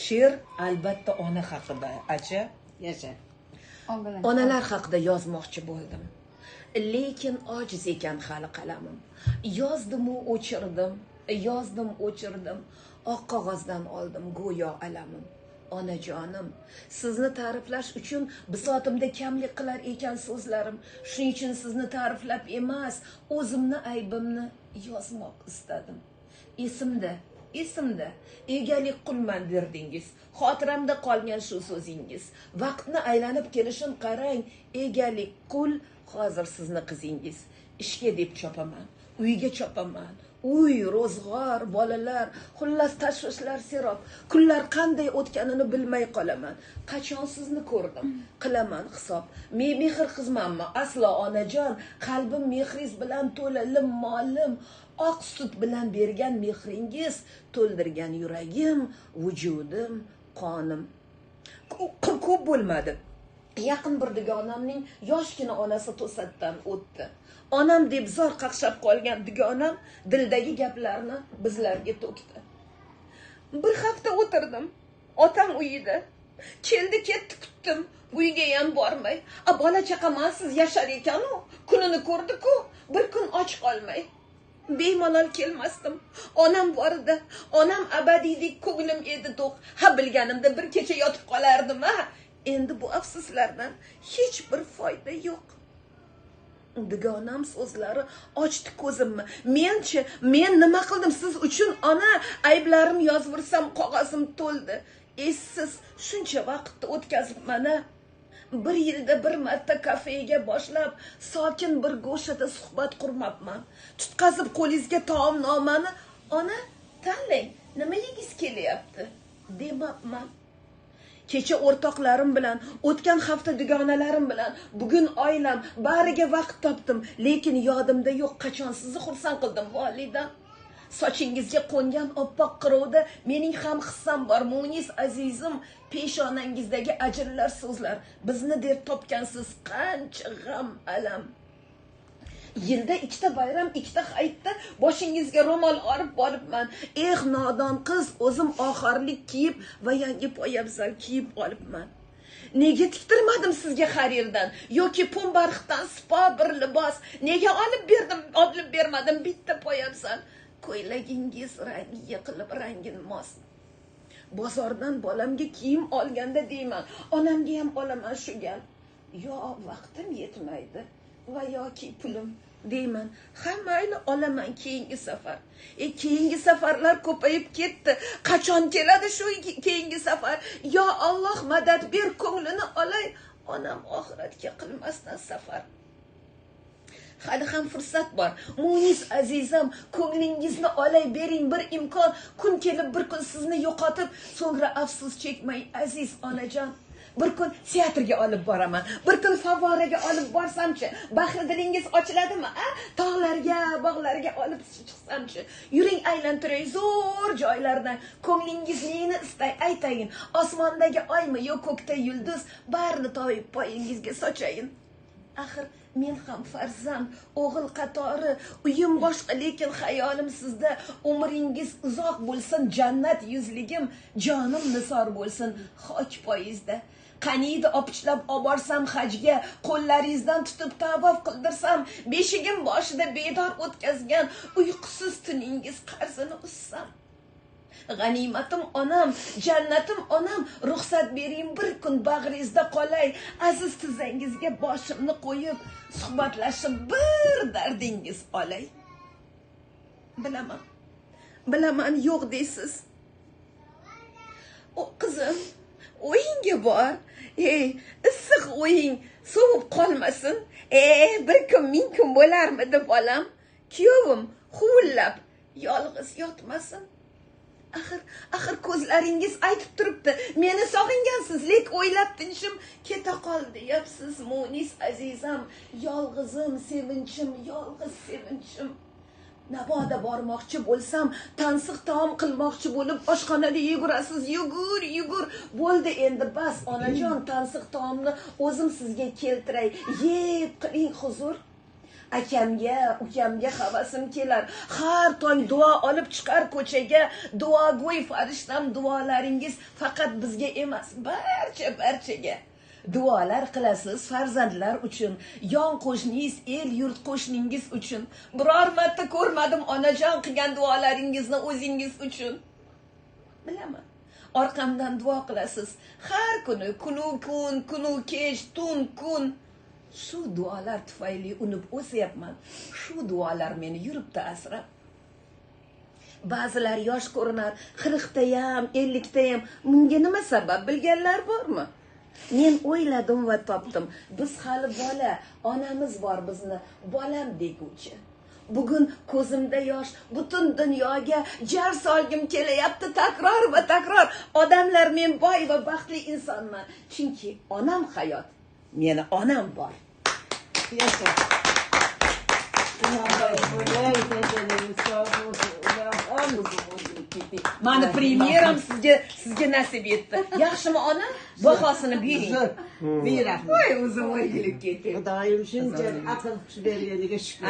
she'r albatta ona haqida, acha. Yasha. Onalar haqida yozmoqchi bo'ldim. Lekin ojiz ekan hali qalamim. Yozdim-u o'chirdim, o'chirdim. Oq qog'ozdan oldim go'yo alamim. Onajonim, sizni ta'riflash uchun bisotimda kamlik qilar ekan so'zlarim. Shuning uchun sizni ta'riflab emas, o'zimni aybimni yozmoq istadim. Esimda egalik qulman derdingiz. Xotiramda qolgan shu so'zingiz. Vaqtni aylanib kelishini qarang, egalik qul hozir sizni qizingiz. Ishga deb chopaman, uyga chopaman. Uy, ro'zg'or, bolalar, xullas tashvishlar serob. Kunlar qanday o'tganini bilmay qolaman. Qachon sizni ko'rdim, qilaman hisob. Mehr qizmanmi? Aslo onajon, qalbim mehringiz bilan to'la, molim, oq sut bilan bergan mehringiz to'ldirgan yuragim, vujudim, qonim. Ko'p bo'lmadi. Yaqin bir dugonamning yoshgina onasi to'satdan o'tdi. Onam deb zor qaqshab qolgan dugonam dildagi gaplarni bizlarga to'kdi. Bir hafta o'tirdim otam uyida. Keldi ketdi kutdim, uyga ham bormay. Bola chaqamansiz yashar ekan-u, kunini ko'rdi-ku, bir kun och qolmay. Bemalol kelmasdim. Onam bor edi. Onam abadiydek ko'nglim edi to'q. Ha, bilganimda bir kecha yotib qolardim, ha. Endi bu afsuslardan hech bir foyda yo'q. Dugonam so'zlari ochdi ko'zimni. Men nima qildim siz uchun ona? Ayblarim yozvirsam qog'ozim to'ldi. Esiz shuncha vaqtni o'tkazibman. Bir yilda bir marta kafega boshlab, sokin bir go'shada suhbat qurmabman. Tutqazib qo'lingizga taomnomani, ona, tanlang, nima yegiz kelyapti, demabman. Kecha o'rtoqlarim bilan, o'tgan hafta dugonalarim bilan, bugun oilam, bariga vaqt topdim, lekin yodimda yo'q qachon sizni xursand qildim, volidam. Sochingizga qo'ngan oppoq qirovda mening ham hissam bor, Munis azizim, peshonangizdagi ajrlar so'zlar, bizni deb topgansiz qancha g'am, alam. Yilda ikkita bayram, ikkita hayitda boshingizga ro'mol olib boribman. Nodon qiz, o'zim oxirlik kiyib va yangi poyabzal kiyib olibman. Nega tiktirmadim sizga xarirdan yoki Pumbarxdan spa bir libos? Nega olib bermadim bitta poyabzal? Ko'ylagingiz rangi yiqilib, rangin mos. Bozordan bolamga kiyim olganda deyman, onamga ham olaman shu gal. Yo vaqtim yetmaydi va yoki pulim deyman. Ha, mayli olaman keyingi safar. Keyingi safarlar ko'payib ketdi. Qachon keladi shu keyingi safar? Yo Alloh madad ber, ko'nglini olay. Onam oxiratga qilmasdan safar. Hali ham fursat bor. Munis azizam, ko'nglingizni olay, bering bir imkon. Kun kelib bir kun sizni yo'qotib, so'ngra afsus chekmang aziz onajon. Bir kun teatrga olib boraman. Bir kun favoraga olib borsamchi, bahri dilingiz ochiladimi? Tog'larga, bog'larga olib chiqsamchi. Yuring aylantiray zo'r joylardan. Ko'nglingiz neni istay, aytayin. Osmondagi oymi, yo'q ko'kda yulduz, barini toyib poyingizga sochayin. Axir men ham farzand, o'g'il qatori, uyim boshqa, lekin xayolim sizda. Umringiz uzoq bo'lsin, jannat yuzligim, jonim nisor bo'lsin xoch poyizda. Qaniydi opichlab oborsam hajga, qo'llaringizdan tutib tavof qildirsam, beshigim boshida bedor o'tkazgan uyqusiz tuningiz qarzini ussam. G'animatim onam, jannatim onam, ruxsat bering bir kun bag'ringizda qolay, aziz tizangizga boshimni qo'yib, suhbatlashib bir dardingiz olay. Bilaman yo'q deysiz. O qizim, o'yinga bor. Issiq o'yin, sovib qolmasin. Bir kun ming kun bo'larmidi bolam? Kuyovim huvillab yolg'iz yotmasin. Axir ko'zlaringiz aytib turibdi, meni sog'ingansiz, lek o'ylab tinchim keta qoldi deyapsiz. Munis azizam, yolg'izim, sevinchim, yolg'iz sevinchim. Naboda bormoqchi bo'lsam, tansiq taom qilmoqchi bo'lib, oshxonada yugurasiz, yugur. Bo'ldi endi bas, onajon, tansiq taomni o'zim sizga keltiray. Yeb qiling huzur. akamga ukamga havasim kelar. Har tong duo olib chiqar ko'chaga. Duogo'y farishtam, duolaringiz faqat bizga emas, barchaga. Duolar qilasiz farzandlar uchun, yon qo'shningiz, el yurt qo'shningiz uchun. Biror marta ko'rmadim onajon qilgan duolaringizni o'zingiz uchun. Bilaman. Orqamdan duo qilasiz. Har kuni, kunu kech, tun kun. Shu duolar tufayli unib o'syapman. Shu duolar meni yuribdi asrab. Ba'zilar yosh ko'rinar, 40 ham, 50 ham. Bunga nima sabab bilganlar bormi? Men o'yladim va topdim. Biz hali bola, onamiz bor bizni, bolam deguvchi. Bugun ko'zimda yosh, butun dunyoga jar solgim kelyapti takror va takror. Odamlar, men boy va baxtli insonman, chunki onam hayot. Meni onam bor. Yasha. Mani premyeram sizga nasib etdi. Yaxshimi ona? Bahosini bering. Beramiz. Voy, o'zim o'rgilib ketdim. Xudoyim shuncha aql kuch berganiga shukr.